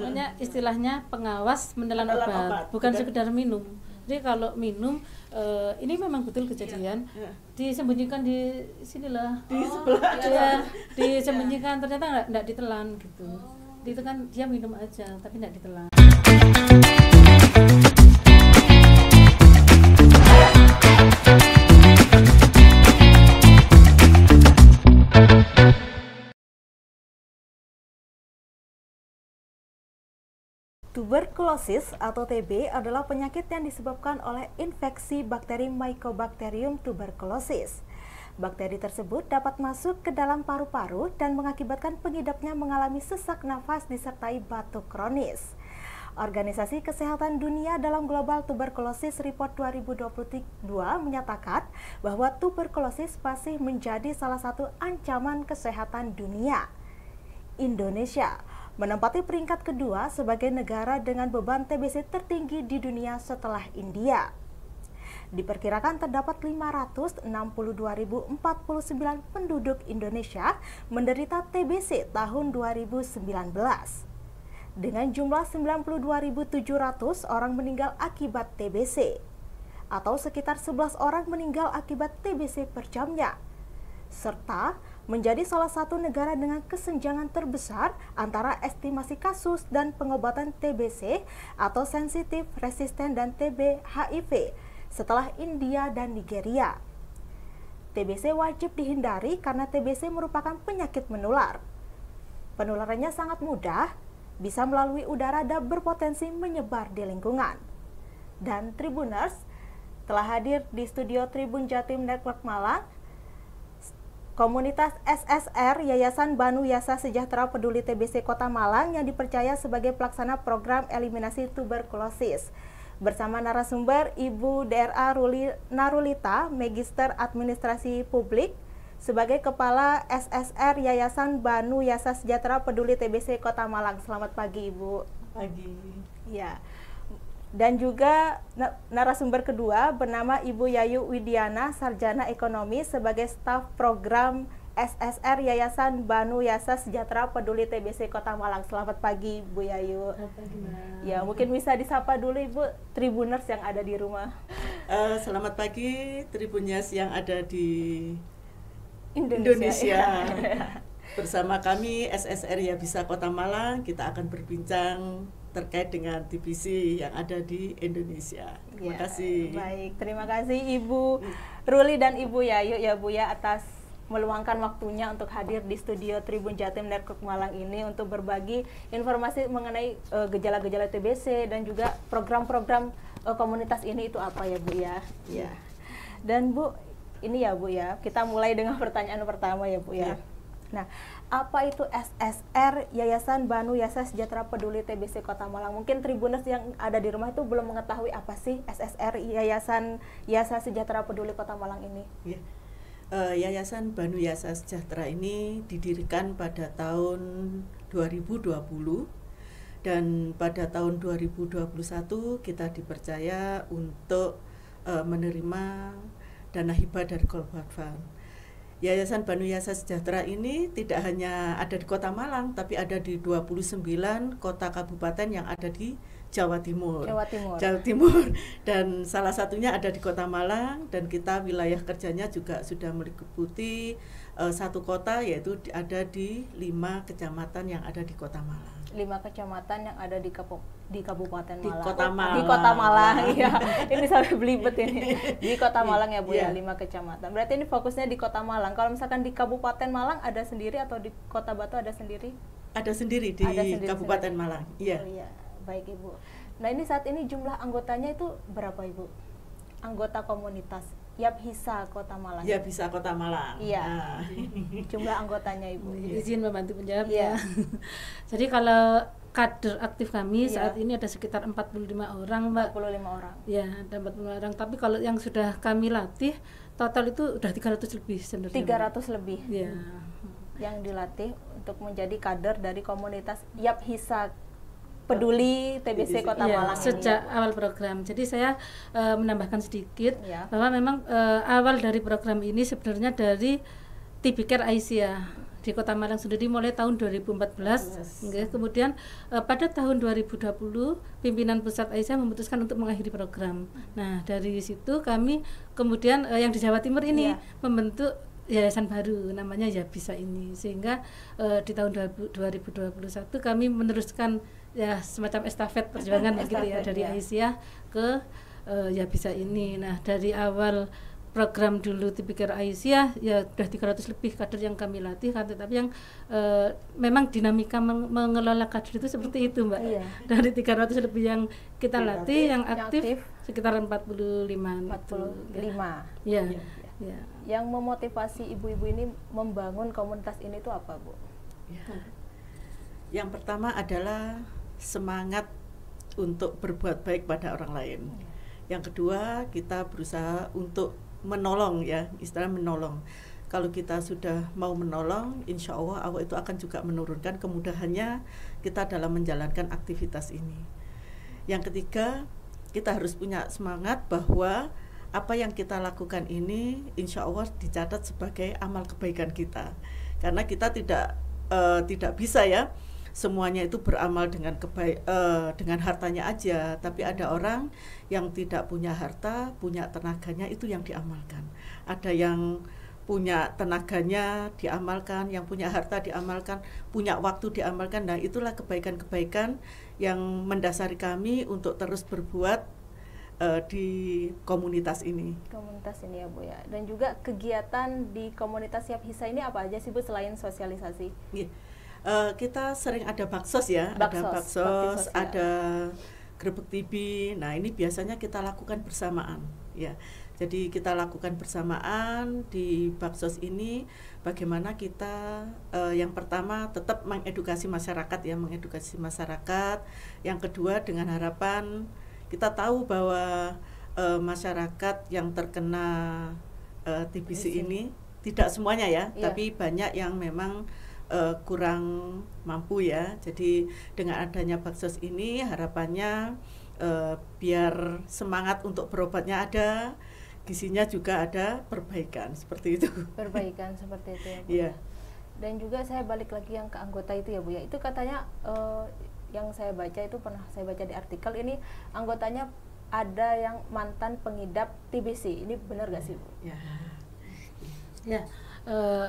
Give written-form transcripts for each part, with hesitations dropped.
Makanya istilahnya pengawas menelan obat, bukan sekedar minum. Jadi kalau minum ini memang betul kejadian, disembunyikan di sinilah, di sebelah ya, disembunyikan, ternyata enggak ditelan gitu. Itu kan dia minum aja tapi enggak ditelan. Tuberkulosis atau TB adalah penyakit yang disebabkan oleh infeksi bakteri Mycobacterium tuberculosis. Bakteri tersebut dapat masuk ke dalam paru-paru dan mengakibatkan pengidapnya mengalami sesak nafas disertai batuk kronis. Organisasi Kesehatan Dunia dalam Global Tuberculosis Report 2022 menyatakan bahwa tuberkulosis masih menjadi salah satu ancaman kesehatan dunia. Indonesia menempati peringkat kedua sebagai negara dengan beban TBC tertinggi di dunia setelah India. Diperkirakan terdapat 562.049 penduduk Indonesia menderita TBC tahun 2019. Dengan jumlah 92.700 orang meninggal akibat TBC, atau sekitar 11 orang meninggal akibat TBC per jamnya, serta menjadi salah satu negara dengan kesenjangan terbesar antara estimasi kasus dan pengobatan TBC atau sensitif, resisten, dan TB HIV setelah India dan Nigeria. TBC wajib dihindari karena TBC merupakan penyakit menular. Penularannya sangat mudah, bisa melalui udara dan berpotensi menyebar di lingkungan. Dan Tribuners telah hadir di studio Tribun Jatim Network Malang. Komunitas SSR Yayasan Banu Yasa Sejahtera Peduli TBC Kota Malang yang dipercaya sebagai pelaksana program eliminasi tuberkulosis. Bersama narasumber Ibu DRA Ruli Narulita, Magister Administrasi Publik, sebagai Kepala SSR Yayasan Banu Yasa Sejahtera Peduli TBC Kota Malang. Selamat pagi, Ibu. Pagi. Ya. Dan juga narasumber kedua bernama Ibu Yayu Widiana, Sarjana Ekonomi sebagai staf program SSR Yayasan Banu Yasa Sejahtera Peduli TBC Kota Malang. Selamat pagi, Bu Yayu. Selamat pagi, Mbak. Ya, mungkin bisa disapa dulu Ibu Tribuners yang ada di rumah. Selamat pagi Tribuners yang ada di Indonesia. Bersama kami SSR Yabisa Kota Malang, kita akan berbincang terkait dengan TBC yang ada di Indonesia. Terima kasih. Baik, terima kasih Ibu Ruli dan Ibu Yayu ya Bu ya atas meluangkan waktunya untuk hadir di studio Tribun Jatim Network Malang ini untuk berbagi informasi mengenai gejala-gejala TBC dan juga program-program komunitas ini itu apa ya Bu ya. Ya. Dan Bu, ini ya Bu ya, kita mulai dengan pertanyaan pertama ya Bu ya. Nah, apa itu SSR Yayasan Banu Yasa Sejahtera Peduli TBC Kota Malang? Mungkin Tribuners yang ada di rumah itu belum mengetahui apa sih SSR Yayasan Yasa Sejahtera Peduli Kota Malang ini. Ya. Yayasan Banu Yasa Sejahtera ini didirikan pada tahun 2020 dan pada tahun 2021 kita dipercaya untuk menerima dana hibah dari Global Fund. Yayasan Banu Yasa Sejahtera ini tidak hanya ada di Kota Malang, tapi ada di 29 kota kabupaten yang ada di Jawa Timur. Dan salah satunya ada di Kota Malang, dan kita wilayah kerjanya juga sudah meliputi satu kota, yaitu ada di 5 kecamatan yang ada di Kota Malang. 5 kecamatan yang ada di Kabupaten Malang. Di Kota Malang. Di Kota Malang, ya. Ini sampai belibet ini. Di Kota Malang ya Bu ya, 5 kecamatan. Berarti ini fokusnya di Kota Malang. Kalau misalkan di Kabupaten Malang ada sendiri atau di Kota Batu ada sendiri? Ada sendiri di Kabupaten Malang. Iya. Oh, iya. Baik Ibu. Nah, ini saat ini jumlah anggotanya itu berapa Ibu? Anggota komunitas Yabhisa Kota Malang. Yabhisa Kota Malang. Iya. Jumlah anggotanya Ibu. Izin membantu menjawab ya. Jadi kalau kader aktif kami saat ini ada sekitar 45 orang, Mbak. 45 orang. Ya, ada 45 orang. Tapi kalau yang sudah kami latih total itu udah 300 lebih sebenarnya. 300 lebih. Ya. Yang dilatih untuk menjadi kader dari komunitas Yabhisa Peduli TBC Kota Malang sejak awal program. Jadi saya menambahkan sedikit bahwa memang awal dari program ini sebenarnya dari TB Care Aisyah. di Kota Malang sendiri mulai tahun 2014. Kemudian pada tahun 2020 pimpinan pusat Aisyah memutuskan untuk mengakhiri program. Nah, dari situ kami kemudian yang di Jawa Timur ini membentuk yayasan baru namanya Ya Bisa ini, sehingga di tahun 2021 kami meneruskan ya semacam estafet perjuangan gitu ya dari Aisyah ke Ya Bisa ini. Nah, dari awal program dulu Tipikor Aisyah ya sudah 300 lebih kader yang kami latih kan, tetapi yang memang dinamika mengelola kader itu seperti itu Mbak. Dari 300 lebih yang kita latih, yang aktif sekitar 45 itu. Ya. Yang memotivasi ibu-ibu ini membangun komunitas ini itu apa, Bu? Yang pertama adalah semangat untuk berbuat baik pada orang lain. Yang kedua, kita berusaha untuk menolong ya, istilah menolong. Kalau kita sudah mau menolong, insya Allah Allah itu akan juga menurunkan kemudahannya kita dalam menjalankan aktivitas ini. Yang ketiga, kita harus punya semangat bahwa apa yang kita lakukan ini insya Allah dicatat sebagai amal kebaikan kita. Karena kita tidak bisa ya semuanya itu beramal dengan dengan hartanya aja, tapi ada orang yang tidak punya harta, punya tenaganya, itu yang diamalkan. Ada yang punya tenaganya diamalkan, yang punya harta diamalkan, punya waktu diamalkan. Nah, itulah kebaikan-kebaikan yang mendasari kami untuk terus berbuat di komunitas ini. Komunitas ini ya Bu ya. Dan juga kegiatan di komunitas Siap Hisa ini apa aja sih Bu selain sosialisasi? Kita sering ada baksos ya, ada baksos, ada grebek TV. Nah, ini biasanya kita lakukan bersamaan ya. Jadi kita lakukan bersamaan di baksos ini, bagaimana kita yang pertama tetap mengedukasi masyarakat ya, mengedukasi masyarakat. Yang kedua dengan harapan kita tahu bahwa masyarakat yang terkena TBC ini tidak semuanya ya, tapi banyak yang memang kurang mampu ya. Jadi dengan adanya baksos ini harapannya biar semangat untuk berobatnya ada, gizinya juga ada, perbaikan seperti itu. Perbaikan seperti itu ya Bu. Yeah. Dan juga saya balik lagi yang ke anggota itu ya Bu ya. Itu katanya yang saya baca itu pernah saya baca di artikel ini anggotanya ada yang mantan pengidap TBC. Ini benar gak sih Bu? Ya,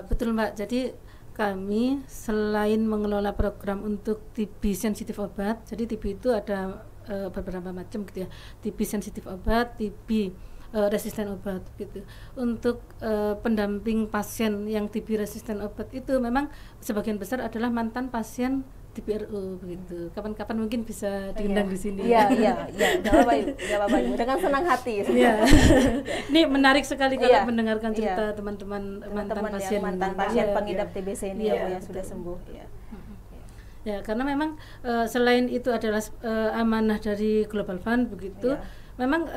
betul Mbak. Jadi kami selain mengelola program untuk TB sensitif obat, jadi TB itu ada beberapa macam gitu ya. TB sensitif obat, TB resisten obat gitu. Untuk pendamping pasien yang TB resisten obat itu memang sebagian besar adalah mantan pasien TBRO begitu. Kapan-kapan mungkin bisa diundang di sini. Iya. Enggak apa-apa, dengan senang hati. Iya. Ini menarik sekali kalau mendengarkan cerita teman-teman mantan pasien pengidap TBC ini yang sudah sembuh. Ya, karena memang selain itu adalah amanah dari Global Fund begitu. Memang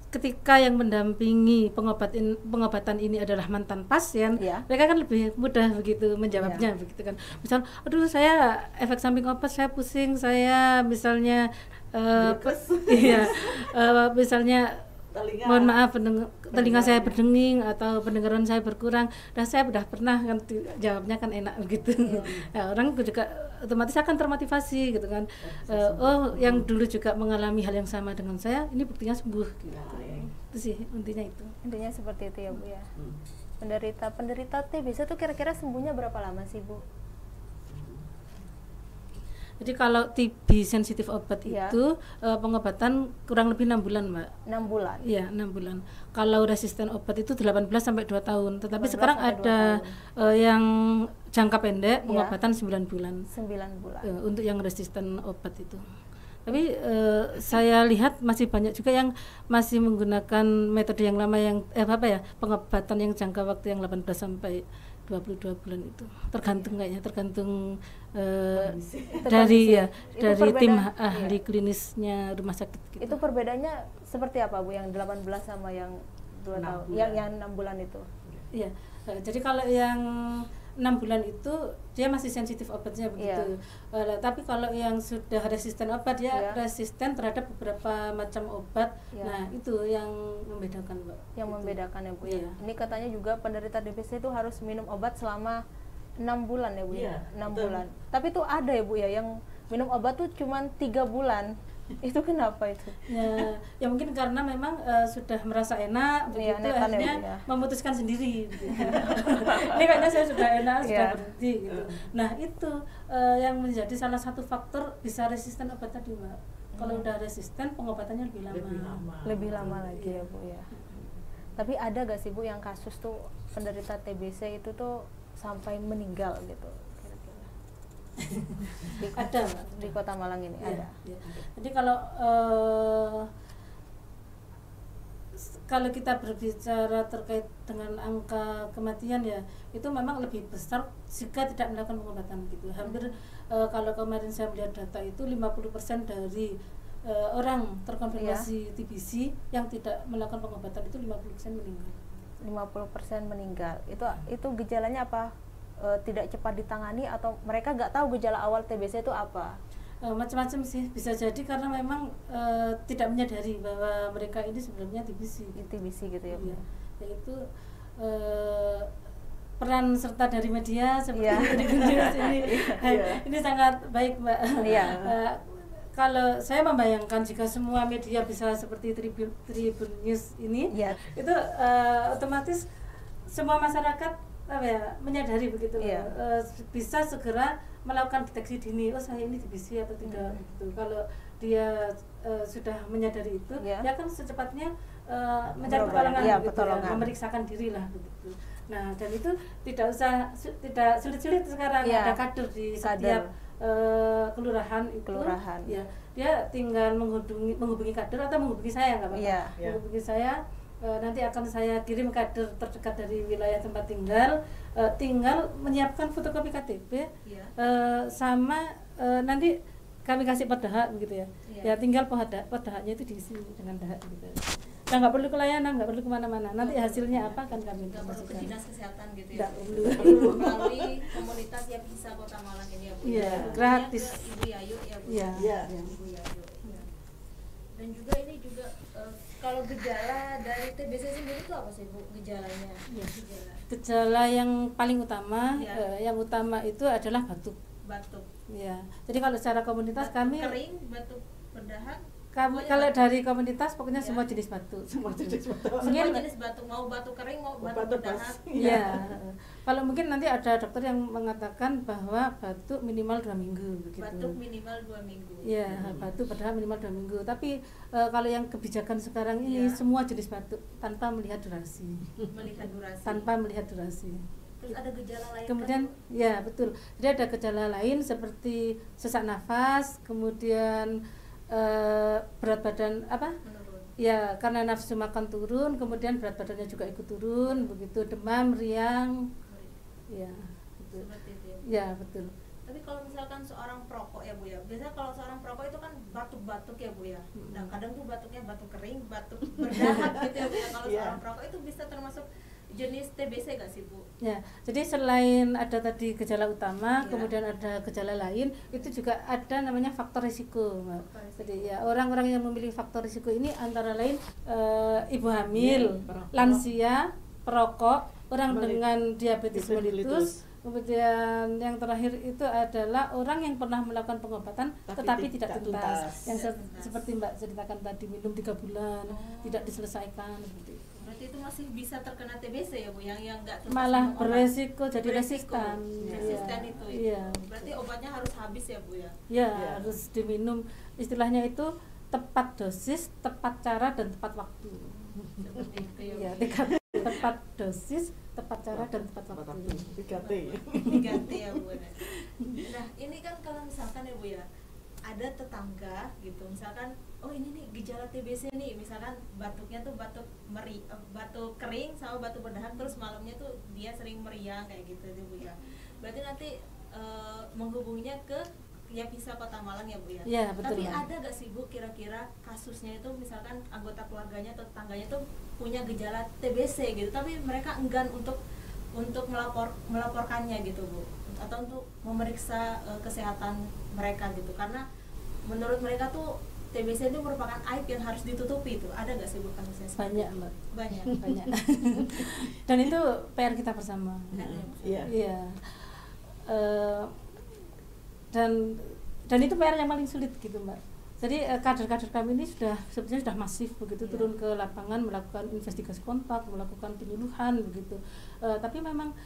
ketika yang mendampingi pengobatan ini adalah mantan pasien, mereka kan lebih mudah begitu menjawabnya begitu kan. Misal, aduh saya efek samping obat, saya pusing, saya misalnya misalnya mohon maaf telinga saya berdenging atau pendengaran saya berkurang. Dan saya sudah pernah kan jawabnya kan enak begitu. Ya, orang juga otomatis akan termotivasi gitu kan. Oh, yang dulu juga mengalami hal yang sama dengan saya, ini buktinya sembuh gitu. Itu sih intinya itu. Intinya seperti itu ya Bu ya. Penderita TBC itu kira-kira sembuhnya berapa lama sih Bu? Jadi kalau TB sensitif obat itu pengobatan kurang lebih 6 bulan Mbak. 6 bulan? Iya 6 bulan. Kalau resisten obat itu 18 sampai 2 tahun. Tetapi sekarang ada yang jangka pendek pengobatan 9 bulan. 9 bulan. Untuk yang resisten obat itu. Tapi saya lihat masih banyak juga yang masih menggunakan metode yang lama yang pengobatan yang jangka waktu yang 18 sampai 22 bulan itu. Tergantung kayaknya, tergantung dari tim ahli klinisnya rumah sakit gitu. Itu perbedaannya seperti apa Bu yang 18 sama yang 2 tahun? Yang 6 bulan itu. Iya. Jadi kalau yang 6 bulan itu dia masih sensitif obatnya begitu. Tapi kalau yang sudah resisten obat dia resisten terhadap beberapa macam obat. Nah, itu yang membedakan, Mbak. Yang membedakan ya Bu. Ini katanya juga penderita TBC itu harus minum obat selama 6 bulan ya Bu ya? Iya, 6 betul. bulan. Tapi tuh ada ya Bu ya yang minum obat tuh cuman 3 bulan. Itu kenapa itu? Ya mungkin karena memang sudah merasa enak Iya, begitu, nekat ya, akhirnya Bu, ya. memutuskan sendiri gitu. Ini kayaknya saya sudah enak, sudah Iya. berhenti gitu. Nah itu yang menjadi salah satu faktor bisa resisten obat tadi Mbak. Kalau udah resisten pengobatannya lebih lama. Lebih lama lagi ya Bu ya. Tapi ada gak sih Bu yang kasus tuh penderita TBC itu tuh sampai meninggal gitu kira-kira? Ada Mbak. Di Kota Malang ini Iya, ada. iya. Jadi kalau kita berbicara terkait dengan angka kematian ya itu memang lebih besar jika tidak melakukan pengobatan gitu. Hampir kalau kemarin saya melihat data itu 50% dari orang terkonfirmasi TBC yang tidak melakukan pengobatan itu 50% meninggal. 50% meninggal. Itu gejalanya apa? Tidak cepat ditangani atau mereka nggak tahu gejala awal TBC itu apa? Macam-macam sih, bisa jadi karena memang tidak menyadari bahwa mereka ini sebenarnya TBC. TBC gitu ya Bu. Ya, yaitu peran serta dari media seperti Iya. Tribun News ini. Ini sangat baik Mbak. Iya. Kalau saya membayangkan jika semua media bisa seperti Tribun News ini, Iya. itu otomatis semua masyarakat menyadari begitu, Iya. bisa segera melakukan deteksi dini, oh saya ini TBC atau tidak gitu. Kalau dia sudah menyadari itu, Iya. dia kan secepatnya mencari Berobat. pertolongan, Iya, gitu, pertolongan. memeriksakan diri lah begitu. Nah dan itu tidak sulit-sulit sekarang, Iya. ada kader di setiap kelurahan itu, Kelurahan. ya dia tinggal menghubungi kader atau menghubungi saya nggak apa-apa, Iya. menghubungi saya. Nanti akan saya kirim kader terdekat dari wilayah tempat tinggal, tinggal menyiapkan fotokopi KTP, sama nanti kami kasih pedahak begitu ya. Ya tinggal pedahaknya itu diisi dengan dahak gitu. Nah nggak perlu ke layanan, nggak perlu kemana-mana. Nanti hasilnya apa kan kami nggak perlu ke informasikan. dinas kesehatan gitu ya. Nggak perlu. Melalui komunitas Ya Bisa Kota Malang ini ya Bu. Iya, Hubungannya gratis. ke Ibu Yayu ya Bu. Iya. Iya. Ibu Yayu. Ya. Dan juga ini juga kalau gejala dari TBC sendiri itu apa sih Bu gejalanya? Iya. Gejala Gejala yang paling utama, Iya. yang utama itu adalah batuk. batuk, Ya. Jadi kalau secara komunitas kami kering, batuk berdahak. kalau dari komunitas pokoknya Ya. semua jenis batuk. Semua jenis betul. Semua Mungkin jenis batuk, mau batuk kering mau batuk Batuk berdahak. bas. ya. Kalau mungkin nanti ada dokter yang mengatakan bahwa batuk minimal 2 minggu begitu. Batuk minimal 2 minggu. Ya, batuk padahal minimal 2 minggu. Tapi kalau yang kebijakan sekarang ini Ya. semua jenis batuk tanpa melihat durasi. Melihat durasi. Tanpa melihat durasi. Terus ada gejala lain Kemudian kan, Bu? ya betul. Jadi ada gejala lain seperti sesak nafas, kemudian berat badan menurun. ya karena nafsu makan turun, kemudian berat badannya juga ikut turun, begitu demam, riang, ya gitu. Seperti itu ya. Ya betul. Tapi kalau misalkan seorang perokok ya Bu ya, biasanya kalau seorang perokok itu kan batuk-batuk ya Bu ya. Nah kadang tuh batuknya batuk kering, batuk berdahak gitu ya Bu ya. Kalau Iya. seorang perokok itu bisa termasuk jenis TBC gak sih Bu? Ya, jadi selain ada tadi gejala utama, Ya. kemudian ada gejala lain, itu juga ada namanya faktor risiko, Mbak. Faktor risiko. Jadi ya orang-orang yang memiliki faktor risiko ini antara lain ibu hamil, perokok. lansia, perokok, orang dengan diabetes Mellitus. mellitus, kemudian yang terakhir itu adalah orang yang pernah melakukan pengobatan tetapi tidak tuntas. Yang seperti Mbak ceritakan tadi, minum 3 bulan, tidak diselesaikan seperti itu. Berarti itu masih bisa terkena TBC ya Bu, yang nggak tuntas Malah minum obat. beresiko jadi Beresiko. resistan. Resisten Iya. itu. Iya. Berarti obatnya harus habis ya Bu ya. Ya, Iya. harus diminum. Istilahnya itu tepat dosis, tepat cara dan tepat waktu. Seperti itu ya. Ya, tepat dosis, tepat cara dan tepat waktu. 3T. 3T ya Bu. Nah ini kan kalau misalkan ya Bu ya, ada tetangga gitu, misalkan oh ini nih gejala TBC nih, misalkan batuknya tuh batuk batuk kering sama batuk berdahak, terus malamnya tuh dia sering meriang kayak gitu tuh Bu ya. Berarti nanti menghubunginya ke Ya Bisa Kota Malang ya Bu ya. Ya, betul. Tapi Mbak. ada gak sih Bu kira-kira kasusnya itu misalkan anggota keluarganya atau tetangganya tuh punya gejala TBC gitu, tapi mereka enggan untuk melaporkannya gitu Bu, atau untuk memeriksa kesehatan mereka gitu, karena menurut mereka tuh TBC itu merupakan aib yang harus ditutupi. Itu ada gak sih Bu kasusnya seperti Banyak, itu? Mbak. Banyak. Banyak. Dan itu PR kita bersama. Ada ya, Bu? Iya. Iya. dan itu PR yang paling sulit gitu Mbak. Jadi kader-kader kami ini sebetulnya sudah masif begitu, turun ke lapangan melakukan investigasi kontak, melakukan penyuluhan begitu. Tapi memang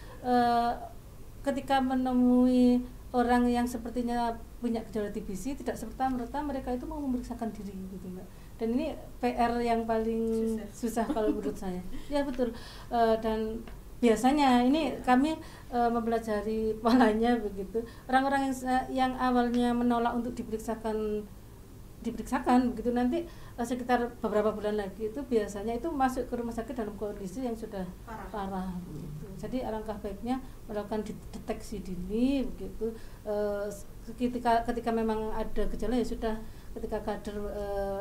ketika menemui orang yang sepertinya punya gejala TBC, tidak serta-merta mereka itu mau memeriksakan diri gitu Mbak. Dan ini PR yang paling susah kalau menurut saya. Ya betul. Dan biasanya ini kami mempelajari polanya begitu. Orang-orang yang awalnya menolak untuk diperiksakan begitu, nanti sekitar beberapa bulan lagi itu biasanya itu masuk ke rumah sakit dalam kondisi yang sudah parah begitu. Jadi alangkah baiknya melakukan deteksi dini begitu. Ketika memang ada gejala ya sudah, ketika kader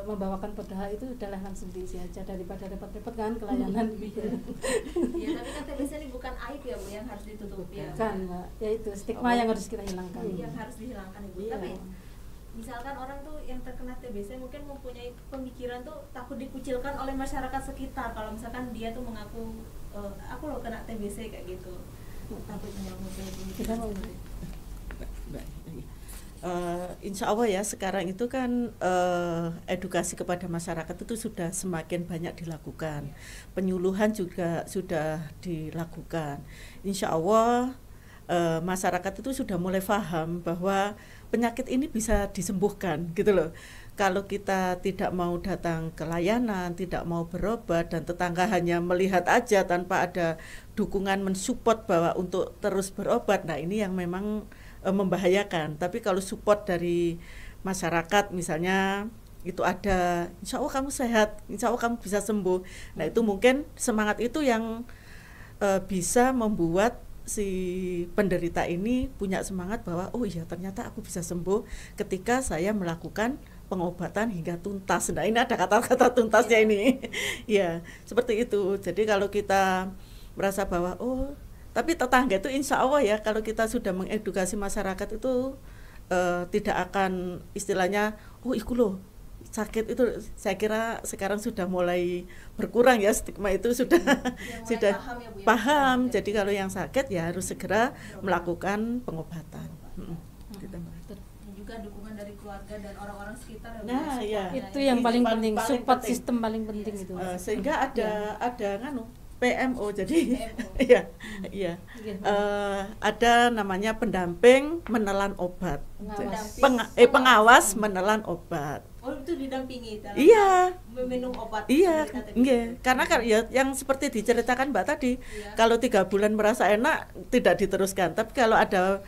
membawakan PDH itu udahlah langsung diisi aja daripada repot-repot kan kelayanan gitu. Ya, tapi kan TBC ini bukan aib ya Bu yang harus ditutupi ya. Kan Mbak, ya itu stigma yang harus kita hilangkan. Yang harus dihilangkan Ibu. Iya. Tapi misalkan orang tuh yang terkena TBC mungkin mempunyai pemikiran tuh takut dikucilkan oleh masyarakat sekitar kalau misalkan dia tuh mengaku aku loh kena TBC kayak gitu. Takutnya mempunyai pemikiran seperti itu. Insya Allah ya sekarang itu kan edukasi kepada masyarakat itu sudah semakin banyak dilakukan, penyuluhan juga sudah dilakukan. Insya Allah masyarakat itu sudah mulai paham bahwa penyakit ini bisa disembuhkan gitu loh. Kalau kita tidak mau datang ke layanan, tidak mau berobat, dan tetangga hanya melihat aja tanpa ada dukungan mensupport bahwa untuk terus berobat, nah ini yang memang membahayakan. Tapi kalau support dari masyarakat misalnya itu ada, insya Allah kamu sehat, insya Allah kamu bisa sembuh. Nah itu mungkin semangat itu yang bisa membuat si penderita ini punya semangat bahwa oh iya ternyata aku bisa sembuh ketika saya melakukan pengobatan hingga tuntas. Nah ini ada kata-kata tuntasnya ini. Ya seperti itu. Jadi kalau kita merasa bahwa oh tapi tetangga itu insya Allah ya kalau kita sudah mengedukasi masyarakat itu tidak akan istilahnya oh iku loh sakit itu, saya kira sekarang sudah mulai berkurang ya, stigma itu sudah sudah paham, ya, Bu, ya? paham. Jadi kalau yang sakit ya harus segera melakukan pengobatan. Gitu. Dan juga dukungan dari keluarga dan orang-orang sekitar ya, Bu, Nah, support ya. Itu yang paling penting, support penting. sistem paling penting itu. Sehingga ada nganu PMO, jadi PMO. iya iya ada namanya pendamping menelan obat, pengawas menelan obat. Oh itu didampingi dalam Iya. meminum obat. Iya, penderita TBC. iya. Karena kan ya yang seperti diceritakan Mbak tadi, Iya. kalau 3 bulan merasa enak tidak diteruskan. Tapi kalau ada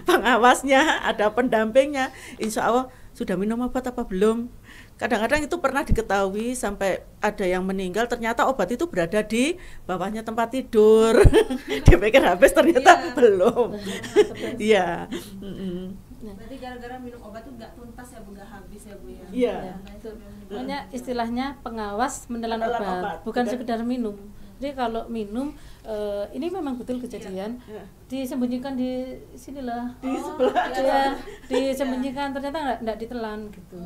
pengawasnya, ada pendampingnya, insya Allah sudah minum obat apa belum. Kadang-kadang itu pernah diketahui sampai ada yang meninggal, ternyata obat itu berada di bawahnya tempat tidur. Dipikir habis, ternyata belum. Iya. Berarti gara-gara minum obat tuh nggak tuntas ya Bu, nggak habis ya Bu ya. Iya. Nah, itu memang Makanya istilahnya pengawas menelan Menelan obat, obat, bukan bukan. sekedar minum. Jadi kalau minum ini memang betul kejadian, Iya. disembunyikan di sinilah, Di sebelah ya, disembunyikan ternyata nggak ditelan gitu.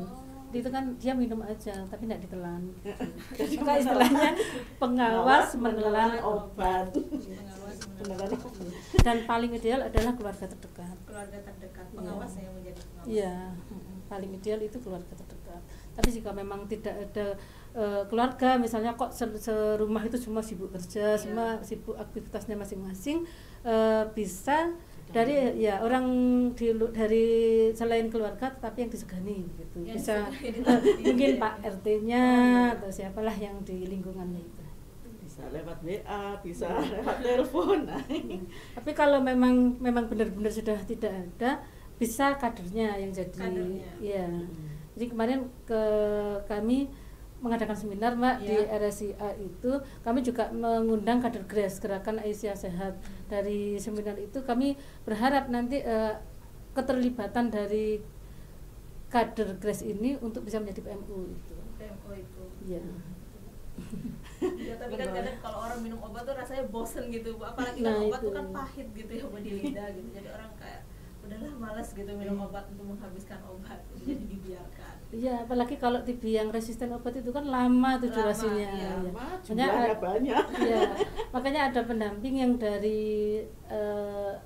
Itu kan dia minum aja tapi nggak ditelan. Gitu. Maka istilahnya pengawas menelan obat. pengawas menelan Dan paling ideal adalah keluarga terdekat. keluarga terdekat, pengawas yang menjadi pengawas. Iya, paling ideal itu keluarga terdekat. Tapi jika memang tidak ada keluarga, misalnya kok serumah itu semua sibuk kerja, semua sibuk aktivitasnya masing-masing, bisa dari ya orang dari selain keluarga, tetapi yang disegani gitu. Yang Bisa disegani. mungkin Pak RT-nya atau siapalah yang di lingkungannya itu. Bisa lewat WA, bisa lewat telepon. Tapi kalau memang benar-benar sudah tidak ada, bisa kadernya yang jadi. Kadernya. Ya. Jadi kemarin kami mengadakan seminar Mbak di RSIA itu, kami juga mengundang kader GRAS, Gerakan Aisyah Sehat. Dari seminar itu kami berharap nanti keterlibatan dari kader GRAS ini untuk bisa menjadi PMU itu. PMO itu. Iya. Ya tapi kan kadang kalau orang minum obat tuh rasanya bosen gitu Bu. Apalagi Nah, kan obat itu. tuh kan pahit gitu ya Bu di lidah gitu. Jadi orang kayak udahlah malas gitu minum obat untuk menghabiskan obat. Jadi dibiarkan. Iya, apalagi kalau TB yang resisten obat itu kan lama tuh Lama, durasinya. iya. Ya. Jumlahnya banyak. Iya, makanya ada pendamping yang dari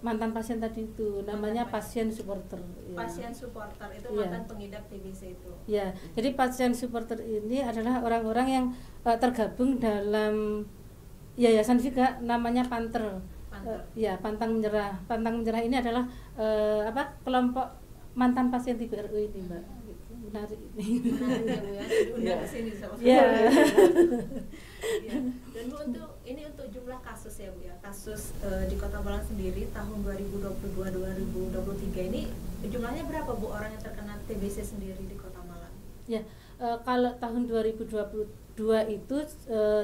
mantan pasien tadi itu, namanya pasien supporter. Ya. Pasien supporter itu Iya. mantan pengidap TBC itu. Ya, jadi pasien supporter ini adalah orang-orang yang tergabung dalam yayasan juga namanya Panther. Panther. Ya, Pantang Menyerah. Pantang Menyerah ini adalah kelompok mantan pasien TB RU ini, Mbak. Gitu. Menarik ini. Menarik ya Bu ya, diundang Iya. ke sini sama Iya. Iya. Dan Bu untuk jumlah kasus ya Bu ya, kasus di Kota Malang sendiri tahun 2022-2023 ini jumlahnya berapa Bu orang yang terkena TBC sendiri di Kota Malang? Ya, kalau tahun 2022 itu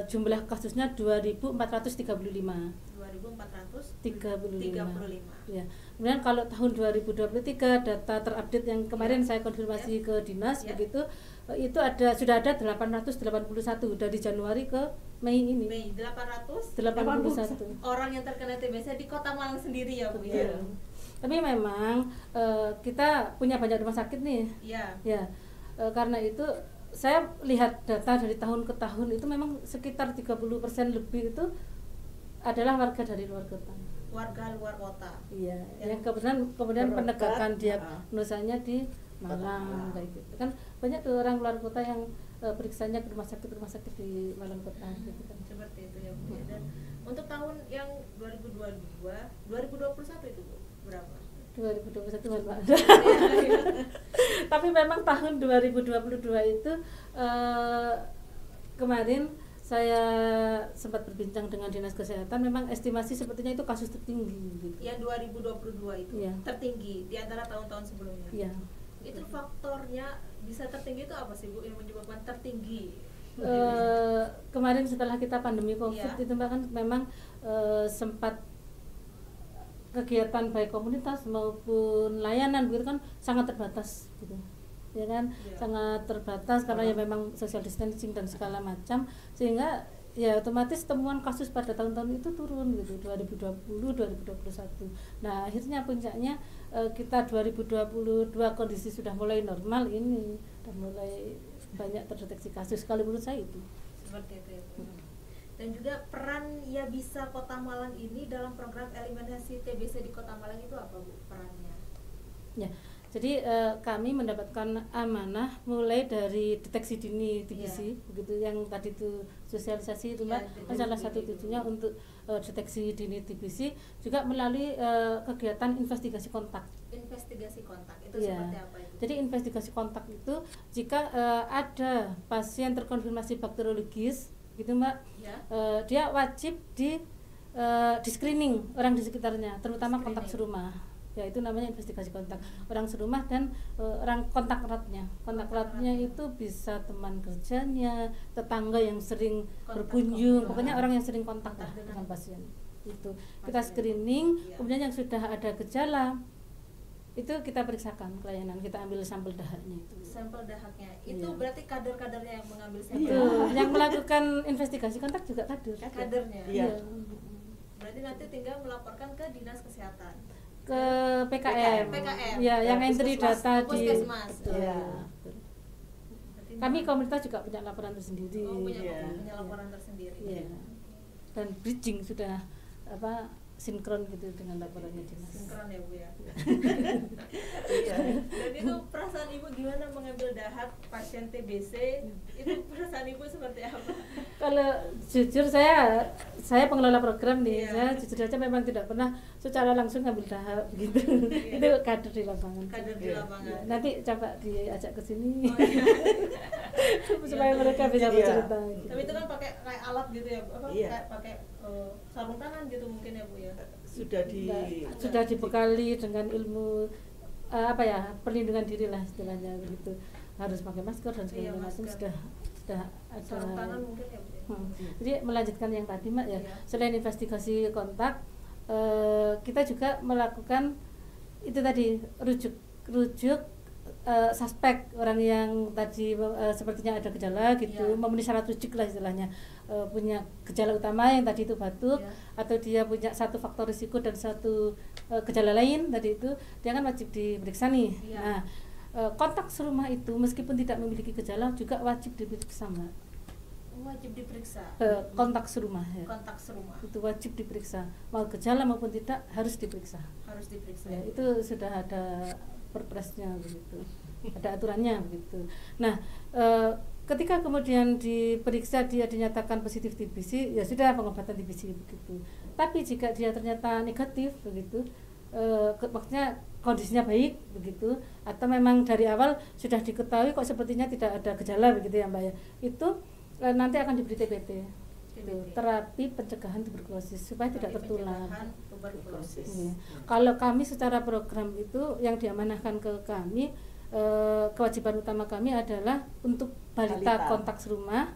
jumlah kasusnya 2.435. 2.435. Ya. Kemudian kalau tahun 2023 data terupdate yang kemarin saya konfirmasi ke dinas begitu, itu sudah ada 881 dari Januari ke Mei ini. Mei 881 orang yang terkena TBC di Kota Malang sendiri ya Bu Betul. ya. Tapi memang kita punya banyak rumah sakit nih. Iya. Ya, karena itu saya lihat data dari tahun ke tahun itu memang sekitar 30% lebih itu adalah warga dari luar kota. Warga luar kota. Iya, yang Yang kemudian berobat, penegakan diagnosanya di Malang kayak gitu. Kan banyak tuh orang luar kota yang periksanya ke rumah sakit di Malang kota gitu kan. Seperti itu ya Bu. Dan untuk tahun yang 2021 itu Bu, berapa? 2021 Pak. Tapi memang tahun 2022 itu kemarin saya sempat berbincang dengan Dinas Kesehatan, memang estimasi sepertinya itu kasus tertinggi gitu. Yang 2022 itu Iya. tertinggi di antara tahun-tahun sebelumnya. Iya. Itu faktornya bisa tertinggi itu apa sih Bu yang menyebabkan tertinggi? Kemarin setelah kita pandemi COVID Iya. itu Mbak, kan memang sempat kegiatan baik komunitas maupun layanan gitu kan sangat terbatas gitu. Ya kan, Iya. sangat terbatas karena ya memang social distancing dan segala macam, sehingga ya otomatis temuan kasus pada tahun-tahun itu turun gitu, 2020 2021. Nah akhirnya puncaknya kita 2022 kondisi sudah mulai normal ini dan mulai banyak terdeteksi kasus, kalau menurut saya itu Seperti itu ya Bu. Dan juga peran Ya Bisa Kota Malang ini dalam program eliminasi TBC di Kota Malang itu apa Bu perannya? ya. Jadi kami mendapatkan amanah mulai dari deteksi dini TBC, begitu yang tadi itu sosialisasi itu Mbak, kan salah satu tujuannya untuk deteksi dini TBC, juga melalui kegiatan investigasi kontak. Investigasi kontak itu Iya. seperti apa itu? Jadi investigasi kontak itu jika ada pasien terkonfirmasi bakteriologis, gitu Mbak, Ya. dia wajib di screening orang di sekitarnya, terutama kontak serumah. Ya itu namanya investigasi kontak, orang serumah dan orang kontak eratnya. Kontak eratnya itu bisa teman kerjanya, tetangga yang sering berkunjung, pokoknya orang yang sering kontak lah dengan pasien. Itu kita screening, kemudian yang sudah ada gejala itu kita periksakan pelayanan, kita ambil sampel dahaknya itu. Sampel dahaknya itu Iya. berarti kader-kadernya yang mengambil sampel. Itu yang melakukan investigasi kontak juga kader. Kadernya. Iya. Berarti nanti tinggal melaporkan ke Dinas Kesehatan. Ke PKM. PKM. Ya, yang entry Puskesmas. data di Puskesmas. betul. Iya. Betul. Berarti Kami komunitas juga punya laporan tersendiri. punya Iya. laporan tersendiri. Iya. Dan bridging sudah sinkron gitu dengan laporannya dinas. Sinkron ya Bu ya. Iya. Dan itu perasaan Ibu gimana mengambil dahak pasien TBC? Itu perasaan Ibu seperti apa? Kalau jujur saya pengelola program nih, Iya. saya jujur saja memang tidak pernah secara langsung ngambil dahak gitu. Iya. Itu kader di lapangan. Kader di Iya. lapangan. Nanti coba diajak ke sini Oh, iya. supaya mereka bisa Iya. bercerita. Gitu. Tapi itu kan pakai kayak alat gitu ya, apa? Iya. Kayak pakai sarung tangan gitu mungkin ya Bu ya. Sudah dibekali dengan ilmu perlindungan diri lah istilahnya begitu, harus pakai masker dan segala Iya, macam, masker. sudah ada. Sarung tangan mungkin ya Bu ya. Jadi melanjutkan yang tadi Mbak ya, Iya. selain investigasi kontak, kita juga melakukan itu tadi rujuk suspek, orang yang tadi sepertinya ada gejala gitu, Iya. memenuhi syarat rujuk lah istilahnya, punya gejala utama yang tadi itu batuk, Iya. atau dia punya satu faktor risiko dan satu gejala lain tadi itu, dia kan wajib diperiksa nih. Iya. Nah kontak serumah itu meskipun tidak memiliki gejala juga wajib diperiksa, Mbak. Wajib diperiksa. Kontak serumah ya. Kontak serumah. Itu wajib diperiksa. Mau gejala maupun tidak harus diperiksa. Harus diperiksa. Ya, itu sudah ada perpresnya begitu. Ada aturannya begitu. Nah, ketika kemudian diperiksa dia dinyatakan positif TBC, ya sudah pengobatan TBC begitu. Tapi jika dia ternyata negatif begitu, maksudnya kondisinya baik begitu, atau memang dari awal sudah diketahui kok sepertinya tidak ada gejala begitu ya Mbak ya, itu nanti akan diberi TPT, terapi pencegahan tuberkulosis supaya tidak tertular. Ya. Kalau kami secara program itu yang diamanahkan ke kami, kewajiban utama kami adalah untuk balita kontak serumah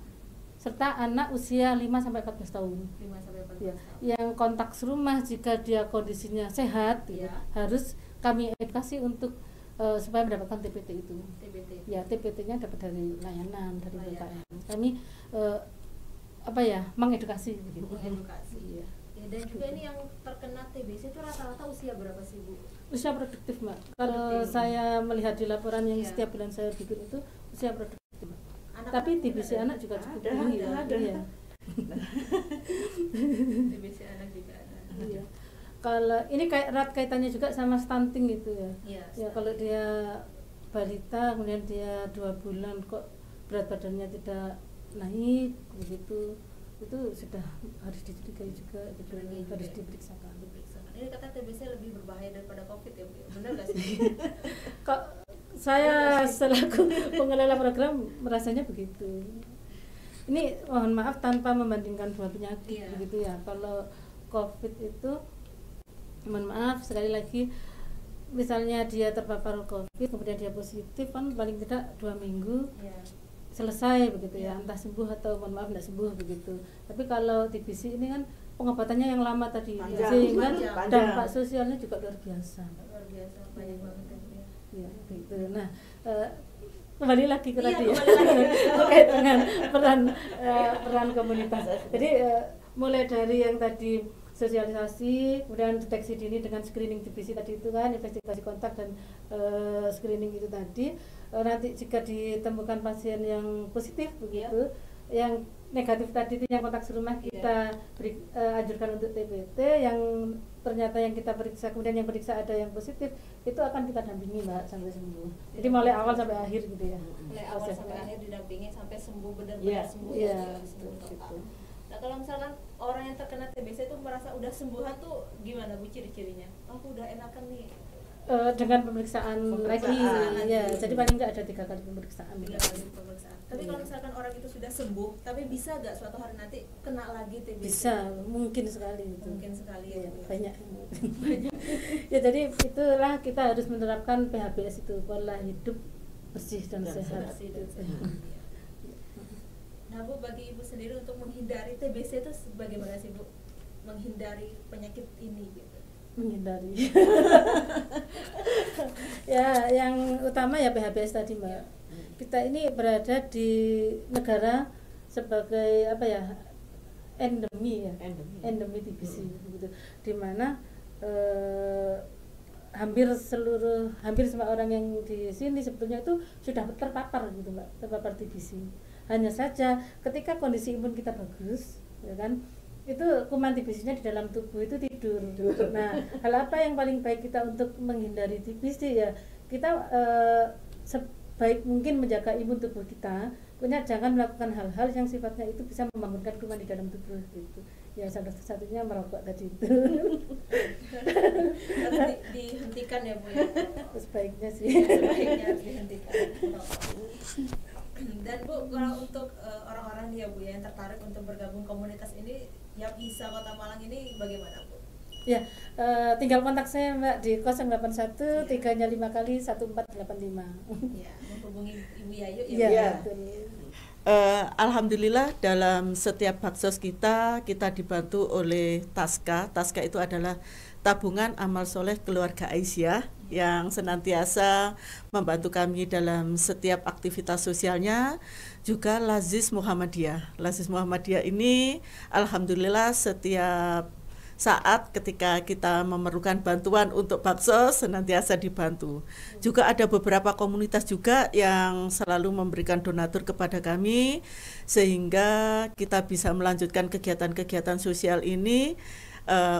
serta anak usia 5-14 tahun. 5-14 ya. tahun. Yang kontak serumah jika dia kondisinya sehat, ya, harus kami edukasi untuk supaya mendapatkan TPT itu. TPT. Ya, TPT-nya dapat dari layanan dari BKM. Kami mengedukasi begitu. Mengedukasi. Ya. Ya, dan juga ini yang terkena TBC itu rata-rata usia berapa sih Bu? Usia produktif, Mbak. Kalau saya melihat di laporan yang setiap bulan saya bikin itu usia produktif, Mbak. Tapi TBC anak juga cukup tinggi ya. Iya. TBC anak juga ada. Iya. Kalau ini kayak erat kaitannya juga sama stunting gitu ya. Iya. Ya kalau dia balita kemudian dia 2 bulan kok berat badannya tidak naik begitu, itu sudah harus dicurigai juga gitu, harus diperiksakan. Ini kata TBC lebih berbahaya daripada COVID ya Bu, benar nggak sih? Kok saya selaku pengelola program merasanya begitu. Ini mohon maaf tanpa membandingkan dua penyakit begitu ya. Kalau COVID itu mohon maaf sekali lagi, misalnya dia terpapar COVID kemudian dia positif kan paling tidak 2 minggu selesai begitu ya, entah sembuh atau mohon maaf tidak sembuh begitu. Tapi kalau TBC ini kan pengobatannya yang lama tadi, sehingga dampak sosialnya juga luar biasa. Banyak banget ya gitu. Nah, kembali lagi ke tadi ya, terkait dengan peran komunitas. Jadi mulai dari yang tadi sosialisasi, kemudian deteksi dini dengan screening TBC tadi itu kan, investigasi kontak dan screening itu tadi. Nanti jika ditemukan pasien yang positif begitu, yang negatif tadi itu yang kontak serumah kita anjurkan untuk TPT, yang ternyata yang kita periksa kemudian yang periksa ada yang positif, itu akan kita dampingi Mbak sampai sembuh. Jadi mulai awal sampai akhir gitu ya. Mulai awal sampai akhir didampingi sampai sembuh benar-benar sembuh. Sembuh total. Gitu. Nah kalau misalkan orang yang terkena TBC itu merasa udah sembuhan tuh gimana Bu ciri-cirinya? Aku udah enakan nih. Dengan pemeriksaan lagi ya, jadi paling nggak ada 3 kali pemeriksaan. 3 kali pemeriksaan. Tapi kalau misalkan orang itu sudah sembuh, tapi bisa nggak suatu hari nanti kena lagi TBC? Bisa, mungkin sekali itu. Mungkin sekali ya. Banyak. Ya jadi itulah kita harus menerapkan PHBS itu, pola hidup bersih dan sehat. Nah Bu, bagi Ibu sendiri untuk menghindari TBC itu bagaimana sih Bu? Menghindari penyakit ini gitu. Menghindari. Ya, yang utama ya PHBS tadi Mbak. Kita ini berada di negara sebagai endemi TBC gitu. Di mana hampir semua orang yang di sini sebetulnya itu sudah terpapar gitu Mbak, terpapar TBC. Hanya saja ketika kondisi imun kita bagus, ya kan, itu kuman TBC-nya di dalam tubuh itu tidur. Nah, hal apa yang paling baik kita untuk menghindari TBC ya? Kita sebaik mungkin menjaga imun tubuh kita. Punya jangan melakukan hal-hal yang sifatnya itu bisa membangunkan kuman di dalam tubuh gitu. Ya salah satunya merokok tadi itu. Harus dihentikan ya Bu ya. Sebaiknya sih. Sebaiknya harus dihentikan. Dan Bu, kalau untuk orang-orang ya Bu yang tertarik untuk bergabung komunitas ini, yang bisa Kota Malang ini bagaimana Bu? Ya, tinggal kontak saya Mbak di 081 3-nya 5 kali 1485. Ya, menghubungi Ibu Yayu ya. Ya. Alhamdulillah dalam setiap baksos kita dibantu oleh Taska. Taska itu adalah tabungan amal soleh keluarga Aisyah yang senantiasa membantu kami dalam setiap aktivitas sosialnya. Juga Lazis Muhammadiyah. Lazis Muhammadiyah ini alhamdulillah setiap saat ketika kita memerlukan bantuan untuk bakso senantiasa dibantu. Juga ada beberapa komunitas juga yang selalu memberikan donatur kepada kami sehingga kita bisa melanjutkan kegiatan-kegiatan sosial ini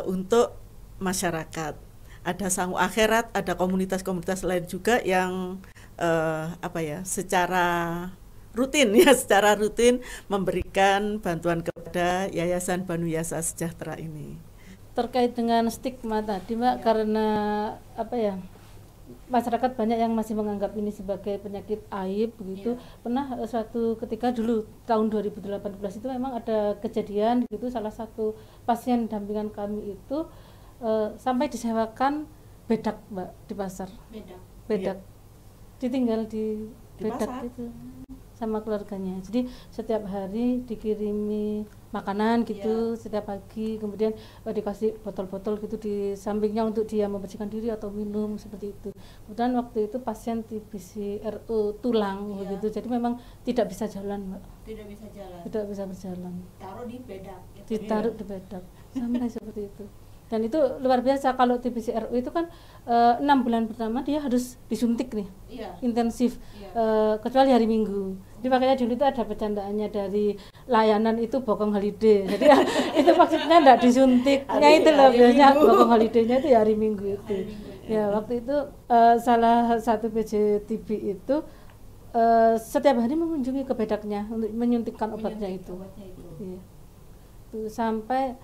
untuk masyarakat. Ada Sangu Akhirat, ada komunitas-komunitas lain juga yang secara rutin memberikan bantuan kepada Yayasan Banu Yasa Sejahtera ini. Terkait dengan stigma tadi Mbak, karena masyarakat banyak yang masih menganggap ini sebagai penyakit aib begitu. Pernah suatu ketika dulu tahun 2018 itu memang ada kejadian gitu, salah satu pasien dampingan kami itu sampai disewakan bedak Mbak di pasar. Bedak. Ditinggal di bedak pasar itu sama keluarganya. Jadi setiap hari dikirimi makanan gitu, setiap pagi, kemudian dikasih botol-botol gitu di sampingnya untuk dia membersihkan diri atau minum seperti itu. Kemudian waktu itu pasien TBC RU tulang begitu, jadi memang tidak bisa jalan Mbak. Tidak bisa berjalan. Taruh di bedak. Ditaruh di bedak sampai seperti itu. Dan itu luar biasa. Kalau TBC RU itu kan 6 bulan pertama dia harus disuntik nih, intensif, kecuali hari Minggu. Jadi makanya dulu itu ada bercandaannya dari layanan itu bokong holiday. Jadi itu maksudnya enggak disuntiknya itu loh, biasanya bokong holidaynya itu hari Minggu itu. Ya waktu itu salah satu PJ TB itu setiap hari mengunjungi ke bedaknya untuk menyuntikkan obatnya itu. Iya. Tuh sampai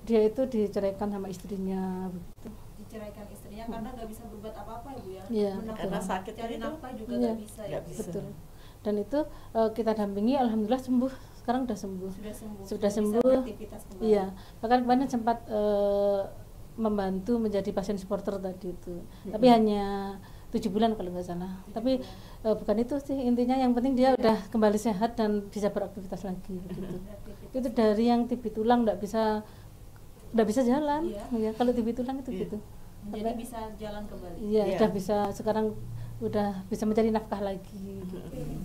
dia itu diceraikan sama istrinya begitu. Diceraikan istrinya karena nggak bisa berbuat apa-apa ya Bu ya. Iya, karena sakit cari nafkah juga Iya, nggak bisa ya. betul. Dan itu kita dampingi, alhamdulillah sembuh. Sekarang sudah sembuh. Sudah sembuh. Iya. Bahkan kemarin sempat membantu menjadi pasien supporter tadi itu. Tapi hanya 7 bulan kalau nggak salah. Tapi bukan itu sih intinya, yang penting dia udah kembali sehat dan bisa beraktivitas lagi begitu. Itu dari yang TB tulang nggak bisa jalan. Ya, kalau TB tulang itu gitu. Jadi bisa jalan kembali. Iya, udah bisa, sekarang udah bisa mencari nafkah lagi.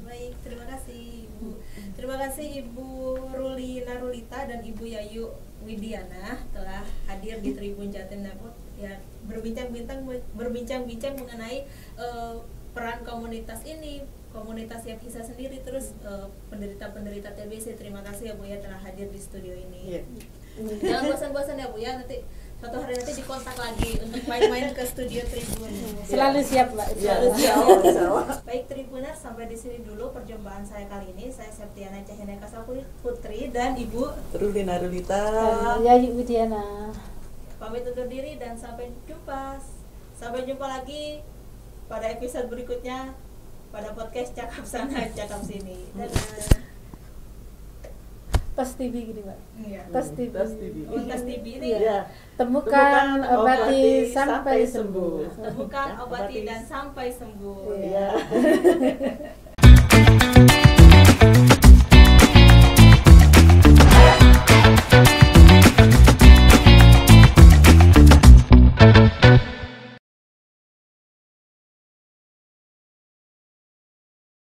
Baik, terima kasih Ibu. Terima kasih Ibu Ruli Narulita dan Ibu Yayu Widiana telah hadir di Tribun Jatim Network ya, berbincang-bincang mengenai peran komunitas ini, komunitas yang bisa sendiri, terus penderita-penderita TBC. Terima kasih ya Bu ya telah hadir di studio ini. Jangan bosan-bosan ya Bu ya, nanti suatu hari nanti dikontak lagi untuk main-main ke studio Tribun. Selalu siap Mbak. Selalu siap. Baik Tribuners, sampai di sini dulu perjumpaan saya kali ini. Saya Septiana Cahena Putri dan Ibu Ruli Narulita. Yayu Widiana. Pamit undur diri dan sampai jumpa. Sampai jumpa lagi pada episode berikutnya pada podcast Cakap Sana Cakap Sini. Dadah. Tes TB gini Mbak. Iya. Tes TB. Oh, tes TB ini. Iya. Temukan, obati sampai sembuh. Temukan, obati dan sampai sembuh. Iya.